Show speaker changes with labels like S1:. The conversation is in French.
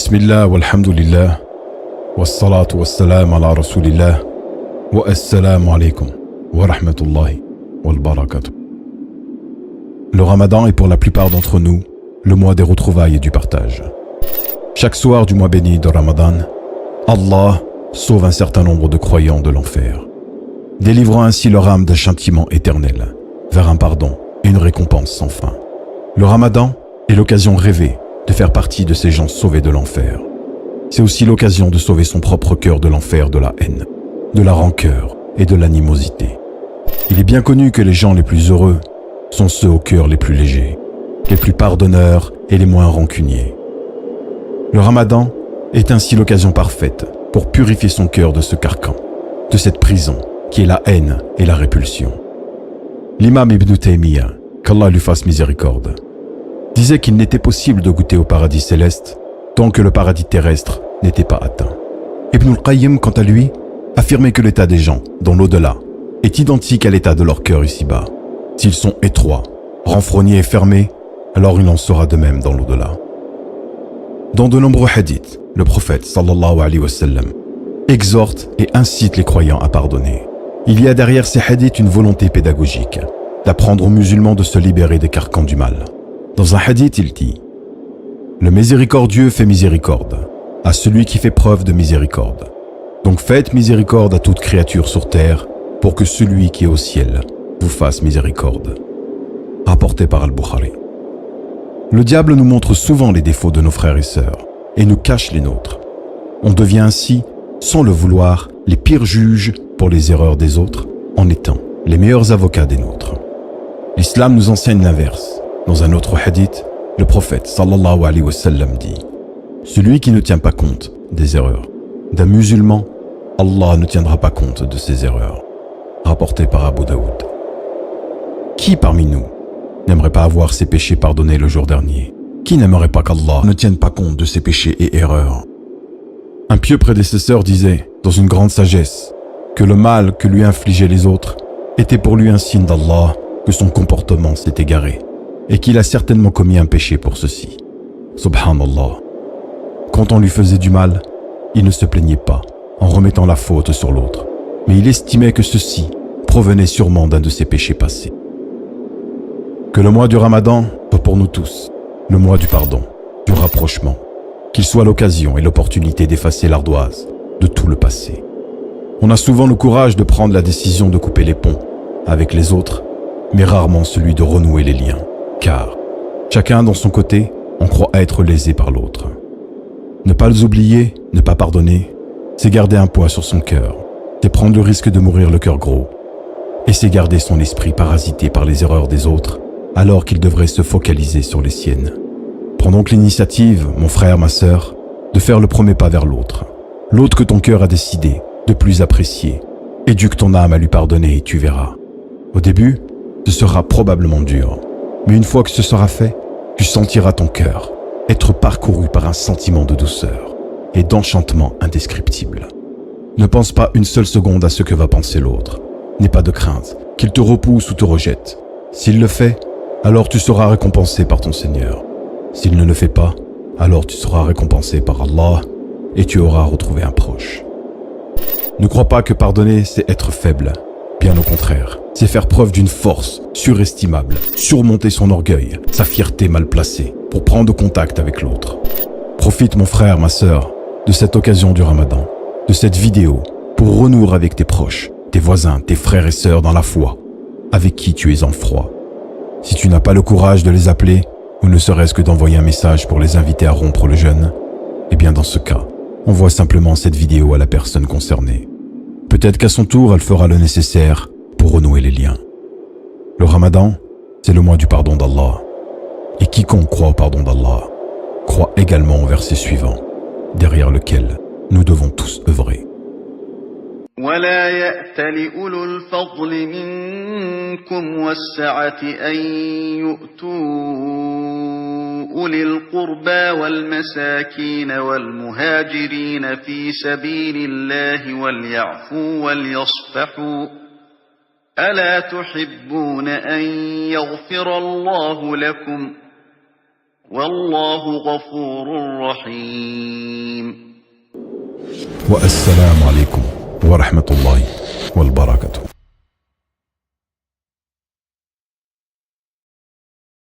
S1: Bismillah walhamdulillah, wassalatu wassalam ala rasulillah, wa assalamu alaikum wa rahmatullahi wal barakatuh. Le Ramadan est pour la plupart d'entre nous le mois des retrouvailles et du partage. Chaque soir du mois béni de Ramadan, Allah sauve un certain nombre de croyants de l'enfer, délivrant ainsi leur âme d'un châtiment éternel vers un pardon et une récompense sans fin. Le Ramadan est l'occasion rêvée de faire partie de ces gens sauvés de l'enfer. C'est aussi l'occasion de sauver son propre cœur de l'enfer de la haine, de la rancœur et de l'animosité. Il est bien connu que les gens les plus heureux sont ceux aux cœurs les plus légers, les plus pardonneurs et les moins rancuniers. Le Ramadan est ainsi l'occasion parfaite pour purifier son cœur de ce carcan, de cette prison qui est la haine et la répulsion. L'imam Ibn Taymiyyah, qu'Allah lui fasse miséricorde, disait qu'il n'était possible de goûter au paradis céleste tant que le paradis terrestre n'était pas atteint. Ibn al-Qayyim, quant à lui, affirmait que l'état des gens dans l'au-delà est identique à l'état de leur cœur ici-bas. S'ils sont étroits, renfrognés et fermés, alors il en sera de même dans l'au-delà. Dans de nombreux hadiths, le prophète sallallahu alayhi wa sallam exhorte et incite les croyants à pardonner. Il y a derrière ces hadiths une volonté pédagogique d'apprendre aux musulmans de se libérer des carcans du mal. Dans un hadith, il dit « Le miséricordieux fait miséricorde à celui qui fait preuve de miséricorde. Donc faites miséricorde à toute créature sur terre pour que celui qui est au ciel vous fasse miséricorde. » Rapporté par Al-Bukhari. Le diable nous montre souvent les défauts de nos frères et sœurs et nous cache les nôtres. On devient ainsi, sans le vouloir, les pires juges pour les erreurs des autres en étant les meilleurs avocats des nôtres. L'islam nous enseigne l'inverse. Dans un autre hadith, le prophète sallallahu alayhi wa sallam dit « Celui qui ne tient pas compte des erreurs d'un musulman, Allah ne tiendra pas compte de ses erreurs. » Rapporté par Abu Daoud. Qui parmi nous n'aimerait pas avoir ses péchés pardonnés le jour dernier? Qui n'aimerait pas qu'Allah ne tienne pas compte de ses péchés et erreurs? Un pieux prédécesseur disait, dans une grande sagesse, que le mal que lui infligeaient les autres était pour lui un signe d'Allah que son comportement s'est égaré et qu'il a certainement commis un péché pour ceci. Subhanallah. Quand on lui faisait du mal, il ne se plaignait pas en remettant la faute sur l'autre, mais il estimait que ceci provenait sûrement d'un de ses péchés passés. Que le mois du Ramadan soit pour nous tous le mois du pardon, du rapprochement, qu'il soit l'occasion et l'opportunité d'effacer l'ardoise de tout le passé. On a souvent le courage de prendre la décision de couper les ponts avec les autres, mais rarement celui de renouer les liens, car chacun dans son côté, on croit être lésé par l'autre. Ne pas les oublier, ne pas pardonner, c'est garder un poids sur son cœur, c'est prendre le risque de mourir le cœur gros, et c'est garder son esprit parasité par les erreurs des autres, alors qu'il devrait se focaliser sur les siennes. Prends donc l'initiative, mon frère, ma sœur, de faire le premier pas vers l'autre. L'autre que ton cœur a décidé de plus apprécier. Éduque ton âme à lui pardonner et tu verras. Au début, ce sera probablement dur. Mais une fois que ce sera fait, tu sentiras ton cœur être parcouru par un sentiment de douceur et d'enchantement indescriptible. Ne pense pas une seule seconde à ce que va penser l'autre. N'aie pas de crainte qu'il te repousse ou te rejette. S'il le fait, alors tu seras récompensé par ton Seigneur. S'il ne le fait pas, alors tu seras récompensé par Allah et tu auras retrouvé un proche. Ne crois pas que pardonner, c'est être faible. Bien au contraire, c'est faire preuve d'une force surestimable, surmonter son orgueil, sa fierté mal placée, pour prendre contact avec l'autre. Profite, mon frère, ma sœur, de cette occasion du Ramadan, de cette vidéo, pour renouer avec tes proches, tes voisins, tes frères et sœurs dans la foi, avec qui tu es en froid. Si tu n'as pas le courage de les appeler, ou ne serait-ce que d'envoyer un message pour les inviter à rompre le jeûne, eh bien dans ce cas, envoie simplement cette vidéo à la personne concernée. Peut-être qu'à son tour, elle fera le nécessaire pour renouer les liens. Le Ramadan, c'est le mois du pardon d'Allah. Et quiconque croit au pardon d'Allah, croit également au verset suivant, derrière lequel nous devons tous œuvrer.
S2: ولا يأتل أولو الفضل منكم والسعة أن يؤتوا أولي القربى والمساكين والمهاجرين في سبيل الله وليعفوا وليصفحوا ألا تحبون أن يغفر الله لكم والله غفور رحيم.
S1: والسلام عليكم ورحمة الله وبركاته.